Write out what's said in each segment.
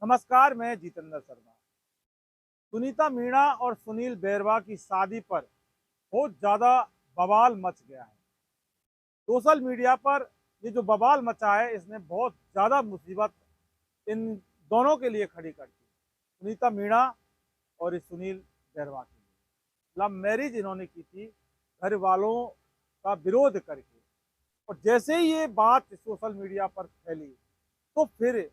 नमस्कार, मैं जितेंद्र शर्मा। सुनीता मीणा और सुनील बेरवा की शादी पर बहुत ज़्यादा बवाल मच गया है। सोशल मीडिया पर ये जो बवाल मचा है, इसने बहुत ज़्यादा मुसीबत इन दोनों के लिए खड़ी कर दी। सुनीता मीणा और इस सुनील बेरवा के लिए लव मैरिज इन्होंने की थी, घर वालों का विरोध करके। और जैसे ही ये बात सोशल मीडिया पर फैली, तो फिर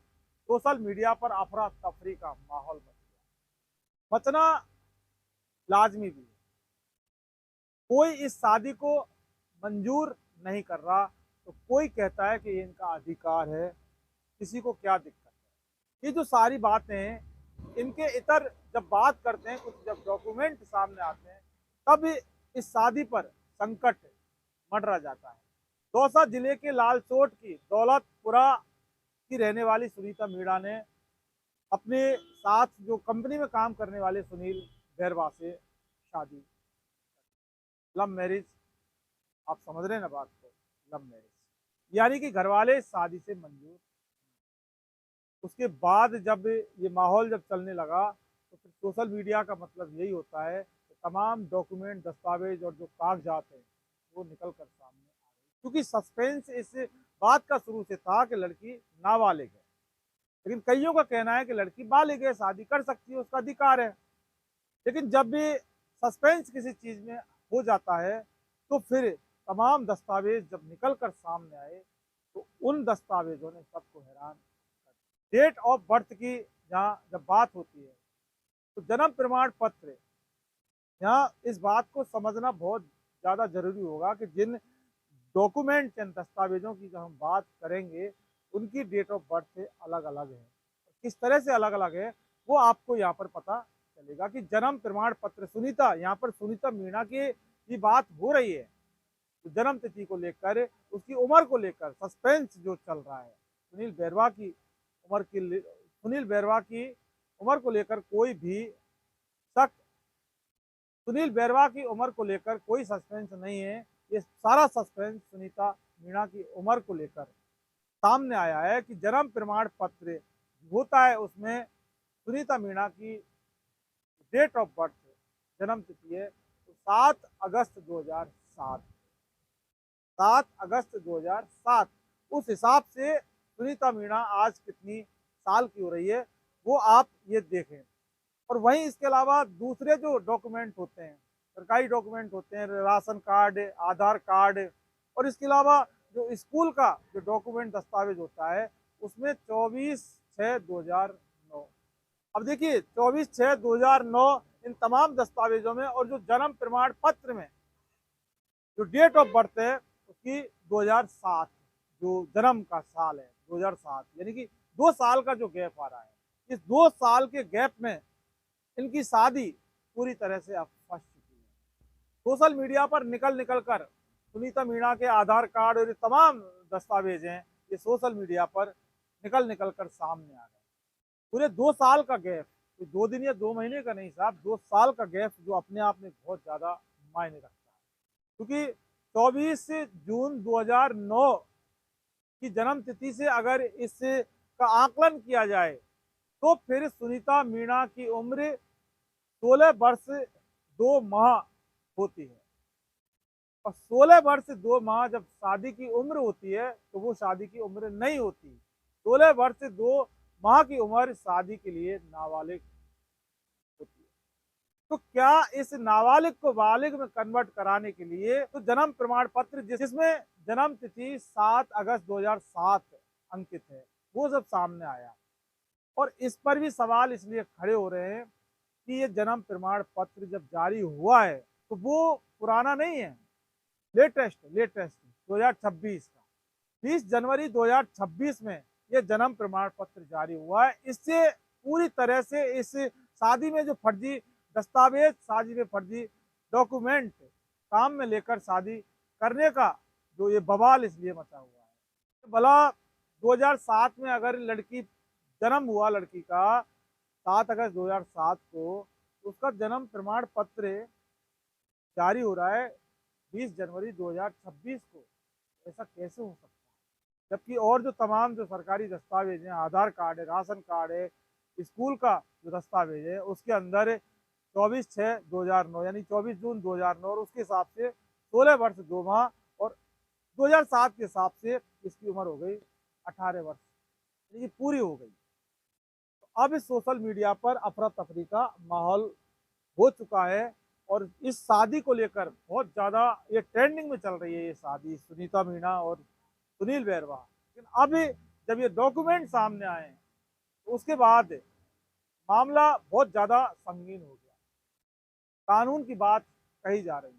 सोशल मीडिया पर अफरा तफरी का माहौल मचना लाजमी भी है। कोई इस शादी को मंजूर नहीं कर रहा, तो कोई कहता है कि ये इनका अधिकार है, किसी को क्या दिक्कत है। ये जो सारी बातें हैं, इनके इतर जब बात करते हैं, कुछ जब डॉक्यूमेंट सामने आते हैं, तब इस शादी पर संकट मंडरा जाता है। दौसा जिले के लालसोट की दौलतपुरा की रहने वाली सुनीता मीणा ने अपने साथ जो कंपनी में काम करने वाले सुनील बैरवा से शादी, लव मैरिज, आप समझ रहे हैं ना बात को, लव मैरिज यानी कि घरवाले शादी से मंजूर। उसके बाद जब ये माहौल जब चलने लगा, तो फिर सोशल मीडिया का मतलब यही होता है कि तमाम डॉक्यूमेंट, दस्तावेज और जो कागजात हैं, वो निकल कर सामने आ गए। क्योंकि सस्पेंस इस बात का शुरू से था कि लड़की नाबालिग है, लेकिन कईयों का कहना है कि लड़की बालिग है, शादी कर सकती है, उसका अधिकार है। लेकिन जब भी सस्पेंस किसी चीज़ में हो जाता है, तो फिर तमाम दस्तावेज जब निकल कर सामने आए, तो उन दस्तावेजों ने सबको हैरान कर दिया। डेट ऑफ बर्थ की जहाँ जब बात होती है, तो जन्म प्रमाण पत्र, यहाँ इस बात को समझना बहुत ज़्यादा ज़रूरी होगा कि जिन डॉक्यूमेंट, जिन दस्तावेजों की जब हम बात करेंगे, उनकी डेट ऑफ बर्थ अलग अलग है। किस तरह से अलग अलग है, वो आपको यहाँ पर पता चलेगा कि जन्म प्रमाण पत्र सुनीता, यहाँ पर सुनीता मीणा की ये बात हो रही है, तो जन्म तिथि को लेकर, उसकी उम्र को लेकर सस्पेंस जो चल रहा है, सुनील बैरवा की उम्र की, सुनील बैरवा की उम्र को लेकर कोई भी शक, सुनील बैरवा की उम्र को लेकर कोई सस्पेंस नहीं है। ये सारा सस्पेंस सुनीता मीणा की उम्र को लेकर सामने आया है कि जन्म प्रमाण पत्र होता है, उसमें सुनीता मीणा की डेट ऑफ बर्थ, जन्म तिथि है, तो 7 अगस्त 2007, 7 अगस्त 2007। उस हिसाब से सुनीता मीणा आज कितनी साल की हो रही है, वो आप ये देखें। और वहीं इसके अलावा दूसरे जो डॉक्यूमेंट होते हैं, सरकारी डॉक्यूमेंट होते हैं, राशन कार्ड, आधार कार्ड, और इसके अलावा जो स्कूल का जो डॉक्यूमेंट, दस्तावेज होता है, उसमें 24/6/2009। अब देखिए 24/6/2009, इन तमाम दस्तावेजों में और जो जन्म प्रमाण पत्र में जो डेट ऑफ बर्थ है, उसकी 2007, जो जन्म का साल है 2007, यानी कि 2 साल का जो गैप आ रहा है, इस 2 साल के गैप में इनकी शादी पूरी तरह से अब फंस चुकी है। सोशल मीडिया पर निकल निकल कर सुनीता मीणा के आधार कार्ड और ये तमाम दस्तावेज हैं, ये सोशल मीडिया पर निकल निकल कर सामने आ गए। पूरे 2 साल का गैप, तो 2 दिन या 2 महीने का नहीं साहब, 2 साल का गैप, जो अपने आप में बहुत ज़्यादा मायने रखता है। क्योंकि 24 जून 2009 की जन्म तिथि से अगर इसका आकलन किया जाए, तो फिर सुनीता मीणा की उम्र 16 वर्ष 2 माह होती है। और 16 वर्ष 2 माह जब शादी की उम्र होती है, तो वो शादी की उम्र नहीं होती। 16 वर्ष 2 माह की उम्र शादी के लिए नाबालिग होती है। तो क्या इस नाबालिग को बालिग में कन्वर्ट कराने के लिए तो जन्म प्रमाण पत्र, जिसमें जन्म तिथि 7 अगस्त 2007 अंकित है, वो सब सामने आया। और इस पर भी सवाल इसलिए खड़े हो रहे हैं कि ये जन्म प्रमाण पत्र जब जारी हुआ है, तो वो पुराना नहीं है, लेटेस्ट 2026 का, 20 जनवरी 2026 में ये जन्म प्रमाण पत्र जारी हुआ है। इससे पूरी तरह से इस शादी में जो फर्जी दस्तावेज, शादी में फर्जी डॉक्यूमेंट काम में लेकर शादी करने का जो ये बवाल इसलिए मचा हुआ है। भला 2007 में अगर लड़की जन्म हुआ, लड़की का 7 अगस्त 2007 को, तो उसका जन्म प्रमाण पत्र जारी हो रहा है 20 जनवरी 2026 को। ऐसा कैसे हो सकता है? जबकि और जो तमाम जो सरकारी दस्तावेज हैं, आधार कार्ड है, राशन कार्ड है, स्कूल का जो दस्तावेज है उसके अंदर 24/6/2009 यानी 24 जून 2009 और उसके हिसाब से 16 वर्ष 2 माह और 2007 के हिसाब से इसकी उम्र हो गई 18 वर्ष, यानी कि पूरी हो गई। तो अब इस सोशल मीडिया पर अफरा तफरी का माहौल हो चुका है और इस शादी को लेकर बहुत ज़्यादा ये ट्रेंडिंग में चल रही है, ये शादी सुनीता मीणा और सुनील बेरवा। लेकिन अब जब ये डॉक्यूमेंट सामने आए तो उसके बाद मामला बहुत ज़्यादा संगीन हो गया। कानून की बात कही जा रही है।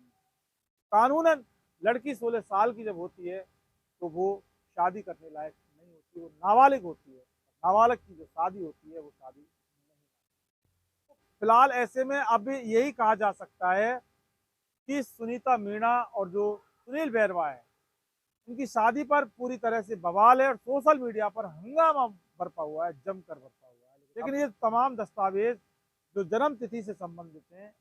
कानूनन लड़की 16 साल की जब होती है तो वो शादी करने लायक नहीं होती, वो नाबालिग होती है। नाबालिग की जो शादी होती है वो शादी नहीं। फिलहाल ऐसे में अब यही कहा जा सकता है कि सुनीता मीणा और जो सुनील बेरवा है उनकी शादी पर पूरी तरह से बवाल है और सोशल मीडिया पर हंगामा बरपा हुआ है, जमकर बरपा हुआ है। लेकिन ये तमाम दस्तावेज जो जन्म तिथि से संबंधित हैं,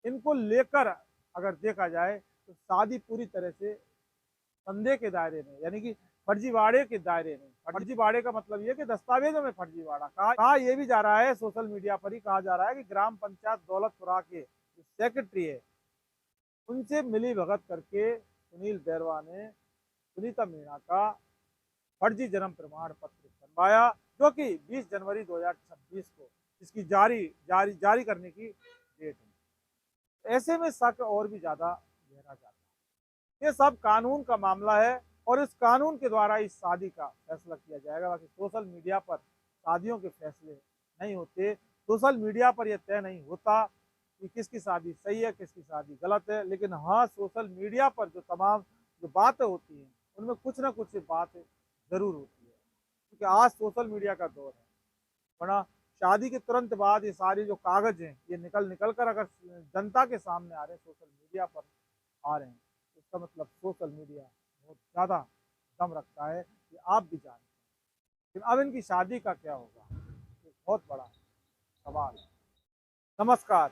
इनको लेकर अगर देखा जाए तो शादी पूरी तरह से संदेह के दायरे में, यानी कि फर्जीवाड़े के दायरे में। फर्जीवाड़े का मतलब ये कि दस्तावेजों में फर्जीवाड़ा कहा यह भी जा रहा है, सोशल मीडिया पर ही कहा जा रहा है कि ग्राम पंचायत दौलतपुरा के जो सेक्रेटरी है उनसे मिली भगत करके सुनील बेरवा ने सुनीता मीणा का फर्जी जन्म प्रमाण पत्र बनवाया, जो कि 20 जनवरी 2026 को इसकी जारी करने की डेट है। ऐसे में शक और भी ज्यादा गहरा जाता है। ये सब कानून का मामला है और इस कानून के द्वारा इस शादी का फैसला किया जाएगा। बाकी सोशल मीडिया पर शादियों के फैसले नहीं होते। सोशल मीडिया पर यह तय नहीं होता कि किसकी शादी सही है, किसकी शादी गलत है। लेकिन हाँ, सोशल मीडिया पर जो तमाम जो बातें होती हैं उनमें कुछ ना कुछ बात जरूर होती है, क्योंकि आज सोशल मीडिया का दौर है। वरना शादी के तुरंत बाद ये सारे जो कागज हैं ये निकल कर अगर जनता के सामने आ रहे हैं, सोशल मीडिया पर आ रहे हैं, तो इसका मतलब सोशल मीडिया बहुत ज़्यादा दम रखता है, ये आप भी जानते हैं। लेकिन अब इनकी शादी का क्या होगा, ये बहुत बड़ा सवाल है। नमस्कार।